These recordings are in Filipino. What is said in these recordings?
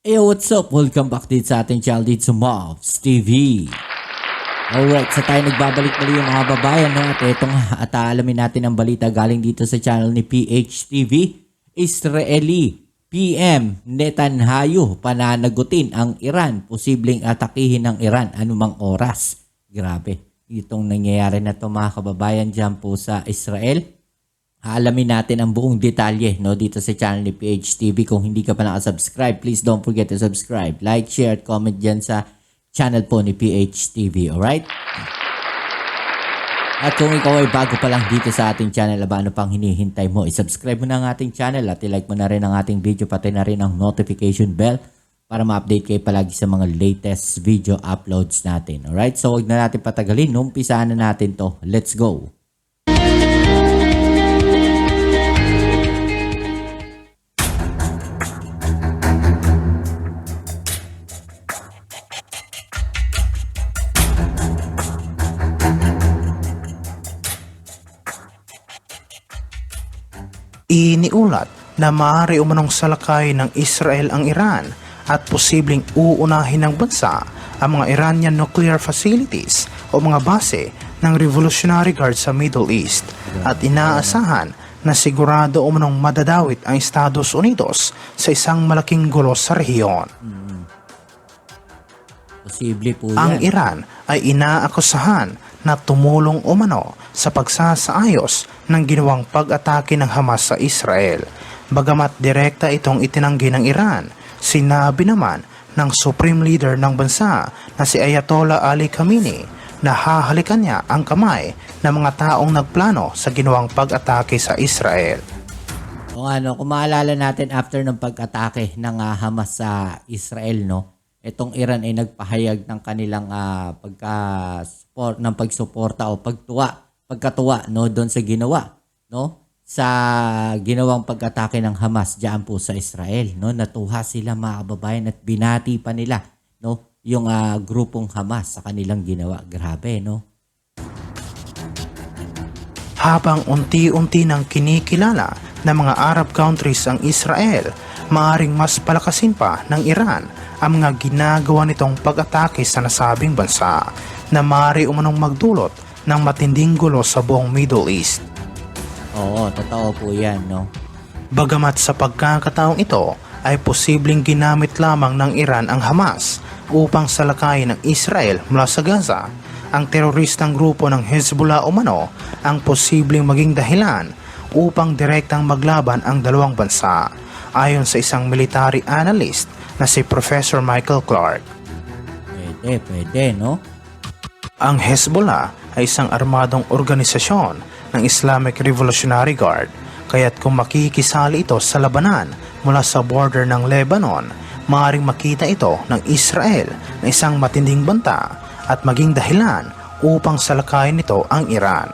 Hey, what's up? Welcome back dito sa ating channel dito sa Mobs TV. Alright, sa tayo nagbabalik muli yung mga babayan, no? At ito nga, at alamin natin ang balita galing dito sa channel ni PHTV. Israeli PM Netanyahu pananagutin ang Iran. Posibleng atakihin ng Iran anumang oras. Grabe, itong nangyayari na to mga kababayan dyan po sa Israel. Alamin natin ang buong detalye, no, dito sa channel ni PHTV. Kung hindi ka pa nakasubscribe, please don't forget to subscribe, like, share, at comment dyan sa channel po ni PHTV, alright? At kung ikaw ay bago pa lang dito sa ating channel, ano pang hinihintay mo? I-subscribe mo na ang ating channel at i-like mo na rin ang ating video, pati na rin ang notification bell para ma-update kayo palagi sa mga latest video uploads natin, alright? So huwag na natin patagalin, umpisahan na natin to. Let's go! Iniulat na maaari umanong salakay ng Israel ang Iran at posibleng uunahin ng bansa ang mga Iranian nuclear facilities o mga base ng Revolutionary Guard sa Middle East at inaasahan na sigurado umanong madadawit ang Estados Unidos sa isang malaking gulo sa rehiyon. Posible po yan. Ang Iran ay inaakusahan na tumulong umano sa pagsasaayos ng ginawang pag-atake ng Hamas sa Israel. Bagamat direkta itong itinanggi ng Iran, sinabi naman ng Supreme Leader ng bansa na si Ayatollah Ali Khamenei na hahalikan niya ang kamay ng mga taong nagplano sa ginawang pag-atake sa Israel. Kung kung maalala natin after ng pag-atake ng Hamas sa Israel, no, itong Iran ay nagpahayag ng kanilang pagsuporta o pagkatuwa, no, doon sa ginawa, no, sa ginawang pag-atake ng Hamas diyan po sa Israel, no. Natuwa sila mga kababayan at binati pa nila, no, yung grupong Hamas sa kanilang ginawa. Grabe, no. Habang unti-unti nang kinikilala ng mga Arab countries ang Israel, maaring mas palakasin pa ng Iran ang mga ginagawa nitong pag-atake sa nasabing bansa na maaari umanong magdulot ng matinding gulo sa buong Middle East. Oo, totoo po yan, no. Bagamat sa pagkakataong ito ay posibleng ginamit lamang ng Iran ang Hamas upang salakayin ng Israel mula sa Gaza, ang teroristang grupo ng Hezbollah umano ang posibleng maging dahilan upang direktang maglaban ang dalawang bansa, ayon sa isang military analyst na si Professor Michael Clark. Pwede, no? Ang Hezbollah ay isang armadong organisasyon ng Islamic Revolutionary Guard, kaya't kung makikisali ito sa labanan mula sa border ng Lebanon, maaaring makita ito ng Israel na isang matinding banta at maging dahilan upang salakayin nito ang Iran.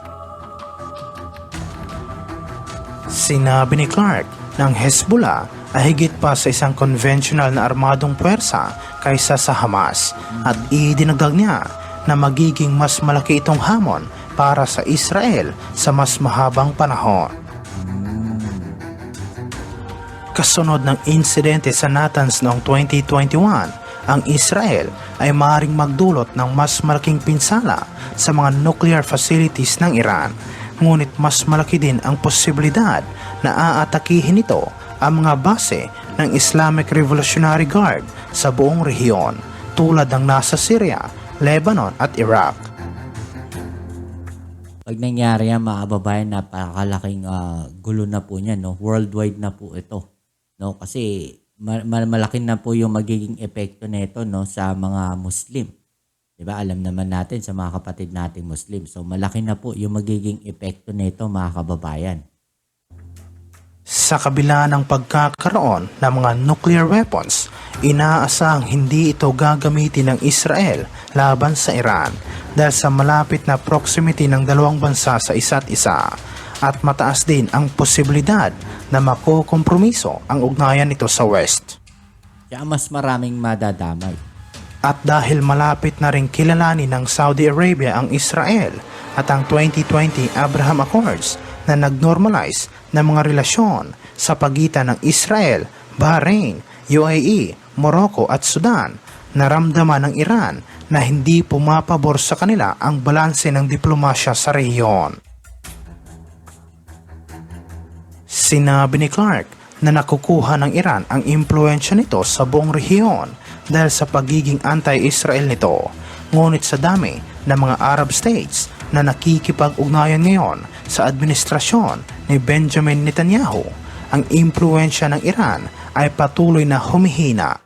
Sinabi ni Clark ng Hezbollah ay higit pa sa isang conventional na armadong puwersa kaysa sa Hamas at idinagdag niya na magiging mas malaki itong hamon para sa Israel sa mas mahabang panahon. Kasunod ng insidente sa Natanz noong 2021, ang Israel ay maaaring magdulot ng mas malaking pinsala sa mga nuclear facilities ng Iran. Ngunit mas malaki din ang posibilidad na aatakihin ito ang mga base ng Islamic Revolutionary Guard sa buong rehiyon tulad ng nasa Syria, Lebanon at Iraq. Pag nangyari yan mga kababayan, napakalaking gulo na po niyan, no? Worldwide na po ito, no? Kasi malaki na po yung magiging epekto nito, no, sa mga Muslim. Diba? Alam naman natin sa mga kapatid nating Muslim. So malaki na po yung magiging epekto nito mga kababayan. Sa kabila ng pagkakaroon ng mga nuclear weapons, inaasahang hindi ito gagamitin ng Israel laban sa Iran dahil sa malapit na proximity ng dalawang bansa sa isa't isa at mataas din ang posibilidad na makokompromiso ang ugnayan nito sa West. Kaya mas maraming madadamay. At dahil malapit na rin kilalanin ng Saudi Arabia ang Israel at ang 2020 Abraham Accords na nag-normalize ng mga relasyon sa pagitan ng Israel, Bahrain, UAE, Morocco at Sudan, naramdaman ng Iran na hindi pumapabor sa kanila ang balanse ng diplomasya sa rehiyon. Sinabi ni Clark na nakukuha ng Iran ang impluensya nito sa buong rehiyon dahil sa pagiging anti-Israel nito. Ngunit sa dami ng mga Arab states na nakikipag-ugnayan ngayon sa administrasyon ni Benjamin Netanyahu, ang impluensya ng Iran ay patuloy na humihina.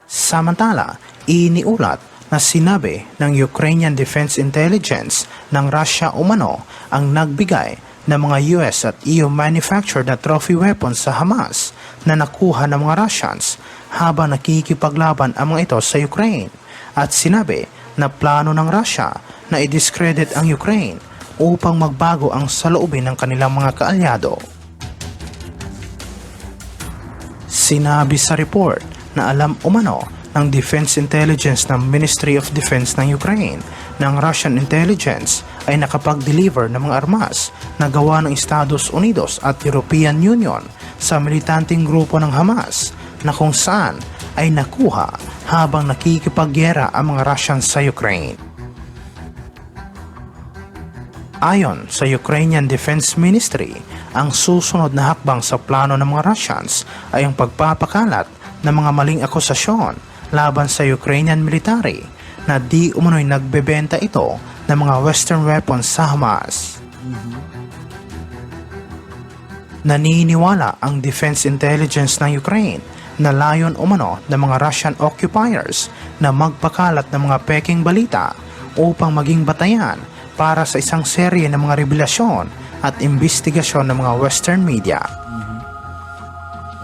Samantala, iniulat na sinabi ng Ukrainian Defense Intelligence ng Russia umano ang nagbigay ng mga US at EU manufactured na trophy weapons sa Hamas na nakuha ng mga Russians habang nakikipaglaban ang mga ito sa Ukraine, at sinabi na plano ng Russia na i-discredit ang Ukraine upang magbago ang saloobin ng kanilang mga kaalyado. Sinabi sa report na alam umano ng Defense Intelligence ng Ministry of Defense ng Ukraine ng Russian intelligence ay nakapag-deliver ng mga armas na gawa ng Estados Unidos at European Union sa militanteng grupo ng Hamas na kung saan ay nakuha habang nakikipagyera ang mga Russians sa Ukraine. Ayon sa Ukrainian Defense Ministry, ang susunod na hakbang sa plano ng mga Russians ay ang pagpapakalat ng mga maling akusasyon laban sa Ukrainian military na di umano'y nagbebenta ito ng mga Western weapons sa Hamas. Naniniwala ang Defense Intelligence ng Ukraine na layon umano ng mga Russian occupiers na magpakalat ng mga peking balita upang maging batayan para sa isang serye ng mga revelasyon at investigasyon ng mga Western media.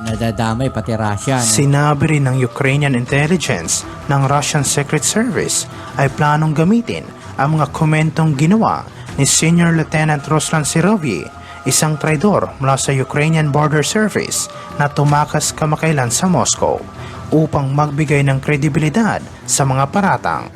Nadadamay pati Russia, no? Sinabi rin ng Ukrainian intelligence ng Russian Secret Service ay planong gamitin ang mga komentong ginawa ni Senior Lieutenant Ruslan Sirovyi, isang traidor mula sa Ukrainian Border Service na tumakas kamakailan sa Moscow, upang magbigay ng kredibilidad sa mga paratang.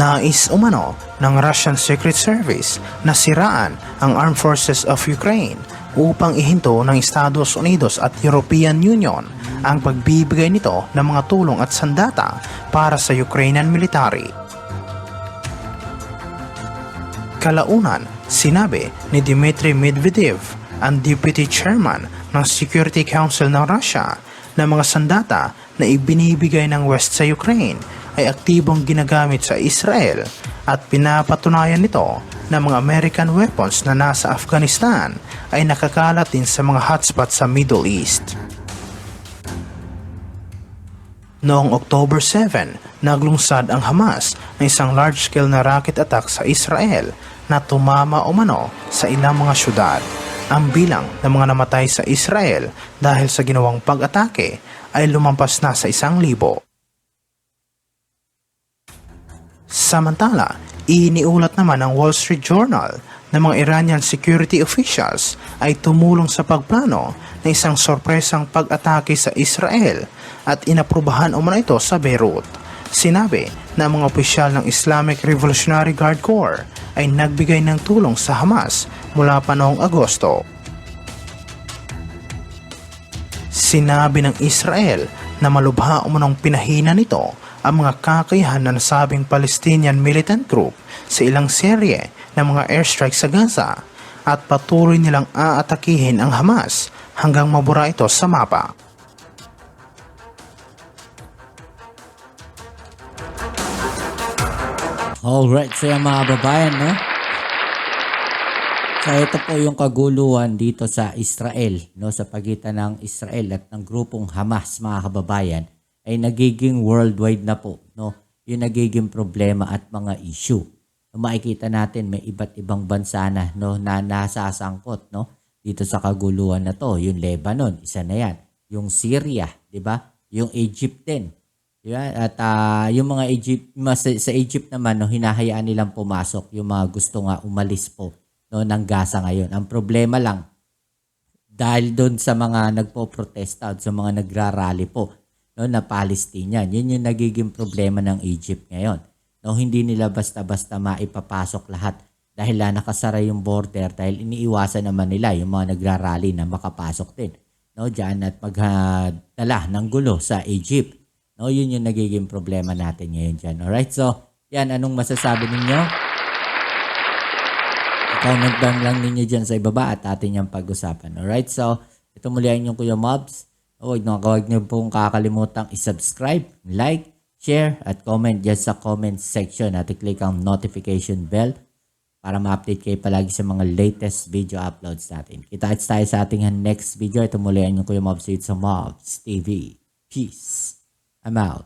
Nais umano ng Russian Secret Service na siraan ang Armed Forces of Ukraine upang ihinto ng Estados Unidos at European Union ang pagbibigay nito ng mga tulong at sandata para sa Ukrainian military. Kalaunan, sinabi ni Dmitry Medvedev, ang Deputy Chairman ng Security Council ng Russia, na mga sandata na ibinibigay ng West sa Ukraine ay aktibong ginagamit sa Israel at pinapatunayan nito na mga American weapons na nasa Afghanistan ay nakakalat din sa mga hotspot sa Middle East. Noong October 7, naglungsad ang Hamas ng isang large-scale na rocket attack sa Israel na tumama umano sa ilang mga syudad. Ang bilang ng mga namatay sa Israel dahil sa ginawang pag-atake ay lumampas na sa 1,000. Samantala, iniulat naman ng Wall Street Journal na mga Iranian security officials ay tumulong sa pagplano ng isang sorpresang pag-atake sa Israel at inaprubahan umano ito sa Beirut. Sinabi na mga opisyal ng Islamic Revolutionary Guard Corps ay nagbigay ng tulong sa Hamas mula pa noong Agosto. Sinabi ng Israel na malubha umanong pinahina nito ang mga kakayahan na nasabing Palestinian militant group sa ilang serye ng mga airstrike sa Gaza at patuloy nilang aatakihin ang Hamas hanggang mabura ito sa mapa. Alright, so yung mga babayan, no? So ito po yung kaguluhan dito sa Israel, no? Sa pagitan ng Israel at ng grupong Hamas, mga kababayan, ay nagiging worldwide na po, no? Yung nagiging problema at mga issue. No, makikita natin may iba't ibang bansa na, no, na nasasangkot, no? Dito sa kaguluhan na to, yung Lebanon, isa na yan. Yung Syria, di ba? Yung Egypt din. Diba? At yung mga sa Egypt naman, no, hinahayaan nilang pumasok yung mga gusto nga umalis po, no, ng Gaza ngayon. Ang problema lang, dahil doon sa mga nagpo-protesta at sa mga nagrarally po, no, na Palestinian, yun yung nagiging problema ng Egypt ngayon. No, hindi nila basta-basta maipapasok lahat dahil nakasara yung border dahil iniiwasan naman nila yung mga nagrarally na makapasok din, no, diyan at magdala ng gulo sa Egypt. No, yun yung nagiging problema natin ngayon diyan. Alright, so yan, anong masasabi ninyo? Comment down lang ninyo dyan sa ibaba at atin yung pag-usapan. Alright, so ito muli ang inyong Kuya Mobs. Huwag niyo pong kakalimutang i-subscribe, like, share at comment dyan sa comment section at i-click ang notification bell para ma-update kayo palagi sa mga latest video uploads natin. Kita-kits tayo sa ating next video. Ito muli ang inyong Kuya Mobs dito sa Mobs TV. Peace. I'm out.